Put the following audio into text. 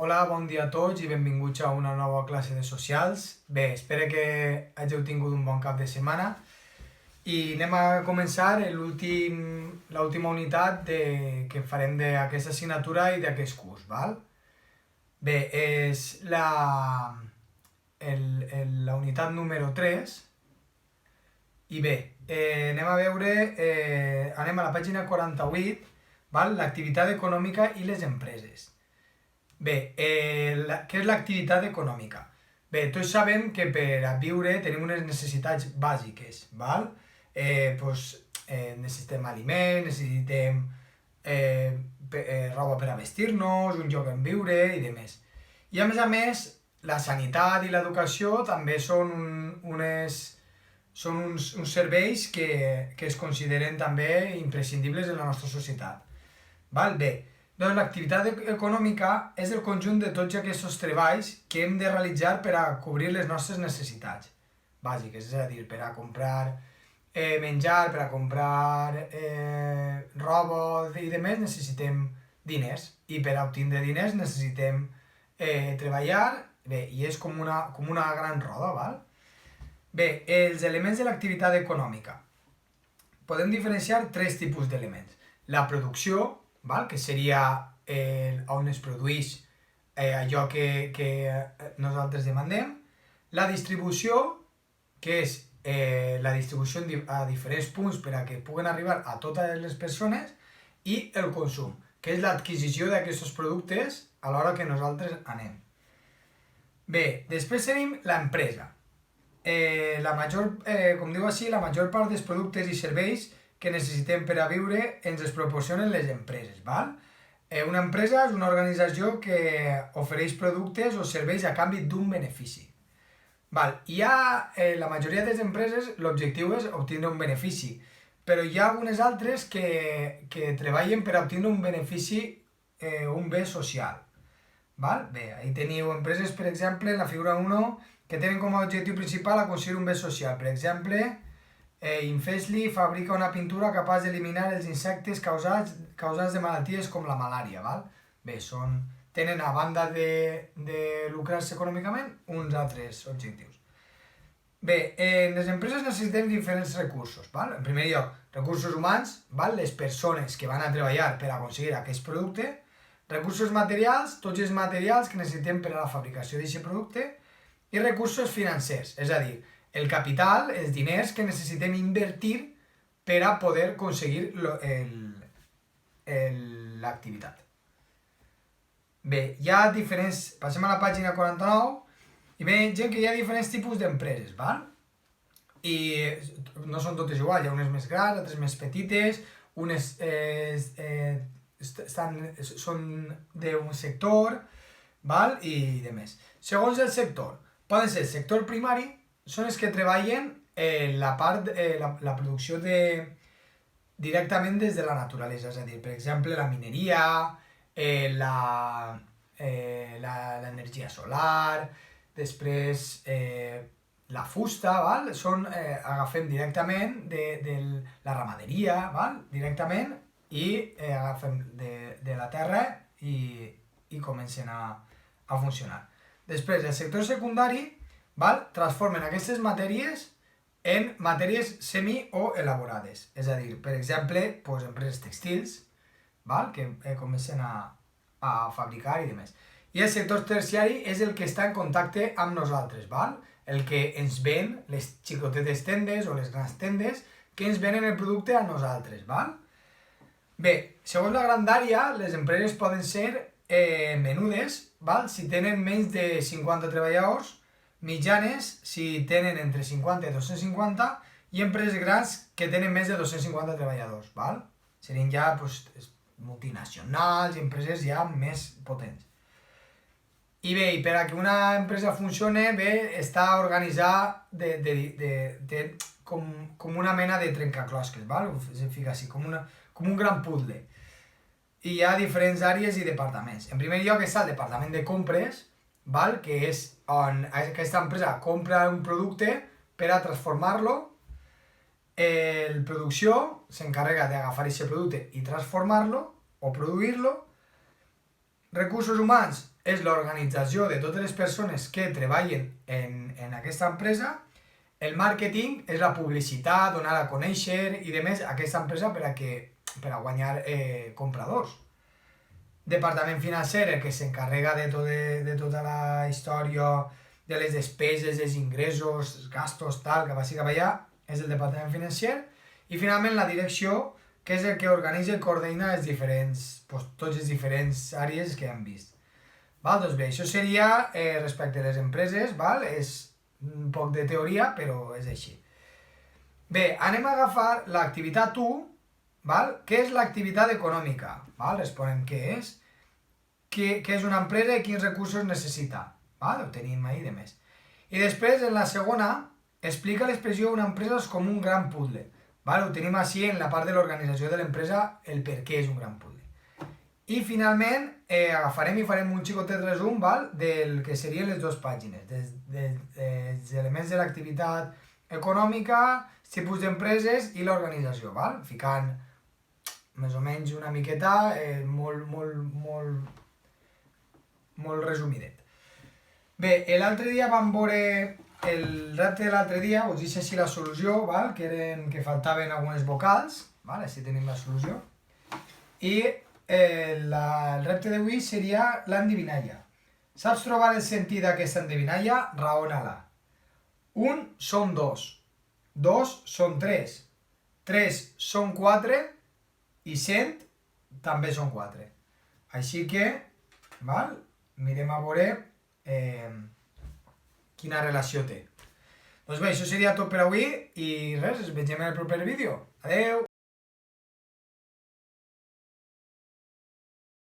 Hola, bon dia a tots i benvinguts a una nova classe de socials. Bé, espero que hàgiu tingut un bon cap de setmana i anem a començar l'última unitat que farem d'aquesta assignatura i d'aquest curs, val? Bé, és la unitat número 3 i bé, anem a veure, anem a la pàgina 48, val? L'activitat econòmica i les empreses. Bé, què és l'activitat econòmica? Bé, tots sabem que per a viure tenim unes necessitats bàsiques, val? Necessitem aliments, necessitem roba per a vestir-nos, un lloc on viure i demés. I a més, la sanitat i l'educació també són uns serveis que es consideren també imprescindibles en la nostra societat. Val? Bé, doncs l'activitat econòmica és el conjunt de tots aquests treballs que hem de realitzar per a cobrir les nostres necessitats bàsiques, és a dir, per a comprar menjar, per a comprar roba i demés necessitem diners i per a obtindre diners necessitem treballar, bé, i és com una gran roda, val? Bé, els elements de l'activitat econòmica. Podem diferenciar tres tipus d'elements. La producció, val? Que seria on es produeix allò que nosaltres demandem. La distribució, que és la distribució a diferents punts per a que puguen arribar a totes les persones, i el consum, que és l'adquisició d'aquests productes a l'hora que nosaltres anem. Bé, després tenim l'empresa. Com diu així, la major part dels productes i serveis que necessitem per a viure ens els proporcionen les empreses, val? Una empresa és una organització que ofereix productes o serveis a canvi d'un benefici. Val? La majoria de les empreses l'objectiu és obtenir un benefici, però hi ha algunes altres que treballen per a obtenir un benefici, un bé social. Val? Bé, ahí teniu empreses, per exemple, en la figura 1, que tenen com a objectiu principal aconseguir un bé social. Per exemple, Infesli fabrica una pintura capaç d'eliminar els insectes causants de malalties com la malària, val? Bé, tenen, a banda de lucrar-se econòmicament, uns altres objectius. Bé, en les empreses necessitem diferents recursos, val? En primer lloc, recursos humans, val? Les persones que van a treballar per aconseguir aquest producte, recursos materials, tots els materials que necessitem per a la fabricació d'aquest producte, i recursos financers, és a dir, el capital, els diners que necessitem invertir per a poder aconseguir l'activitat. Bé, passem a la pàgina 49 i veiem que hi ha diferents tipus d'empreses, val? I no són totes iguals, hi ha unes més grans, altres més petites, unes són d'un sector, val? I demés. Segons el sector, poden ser el sector primari, són els que treballen la producció directament des de la naturalesa, és a dir, per exemple, la mineria, l'energia solar, després la fusta, val? Agafem directament de la ramaderia, val? Directament, i agafem de la terra i comencen a funcionar. Després, el sector secundari, val? Transformen aquestes matèries en matèries semi o elaborades, és a dir, per exemple, empreses textils, val? Que comencen a fabricar i demés. I el sector terciari és el que està en contacte amb nosaltres, val? El que ens ven, les xicotetes tendes o les grans tendes, que ens venen el producte a nosaltres, val? Bé, segons la grandària, les empreses poden ser menudes, val? Si tenen menys de 50 treballadors, mitjanes si tenen entre 50 i 250, i empreses grans que tenen més de 250 treballadors, val? Serien ja multinacionals i empreses ja més potents. I bé, per a que una empresa funcione, bé, està organitzada com una mena de trencaclosques, val? Es fica així, com un gran puzzle. I hi ha diferents àrees i departaments. En primer lloc està el departament de compres, val? Que és on aquesta empresa compra un producte per a transformar-lo. La producció s'encarrega d'agafar aquest producte i transformar-lo o produir-lo. Recursos humans és l'organització de totes les persones que treballen en aquesta empresa. El màrqueting és la publicitat, donar a conèixer i demés aquesta empresa per a guanyar compradors. Departament financer, el que s'encarrega de tota la història de les despeses, els ingressos, els gastos, tal, que vagi cap allà, és el departament financer. I finalment la direcció, que és el que organitza i coordina tots les diferents àrees que hem vist. Val? Doncs bé, això seria respecte a les empreses, val? És un poc de teoria, però és així. Bé, anem a agafar l'activitat 1, val? Què és l'activitat econòmica? Val? Responem què és, què és una empresa i quins recursos necessita. Val? Ho tenim ahí de més. I després, en la segona, explica l'expressió una empresa com un gran puzzle. Val? Ho tenim així en la part de l'organització de l'empresa, el per què és un gran puzzle. I finalment agafarem i farem un xicotet resum, val? Del que serien les dues pàgines, dels elements de l'activitat econòmica, tipus d'empreses i l'organització, val? Ficant més o menys una miqueta molt resumidet. Bé, l'altre dia vam veure el repte de l'altre dia, us deixo així la solució, val? Que faltaven algunes vocals, val? Així tenim la solució. I el repte d'avui seria l'endevinalla. Saps trobar el sentit d'aquesta endevinalla? Raona-la. 1 són 2, 2 són 3, 3 són 4 i 100 també són 4. Així que, val? Mirem a veure quina relació té. Doncs bé, això seria tot per avui i res, ens vegem en el proper vídeo. Adeu!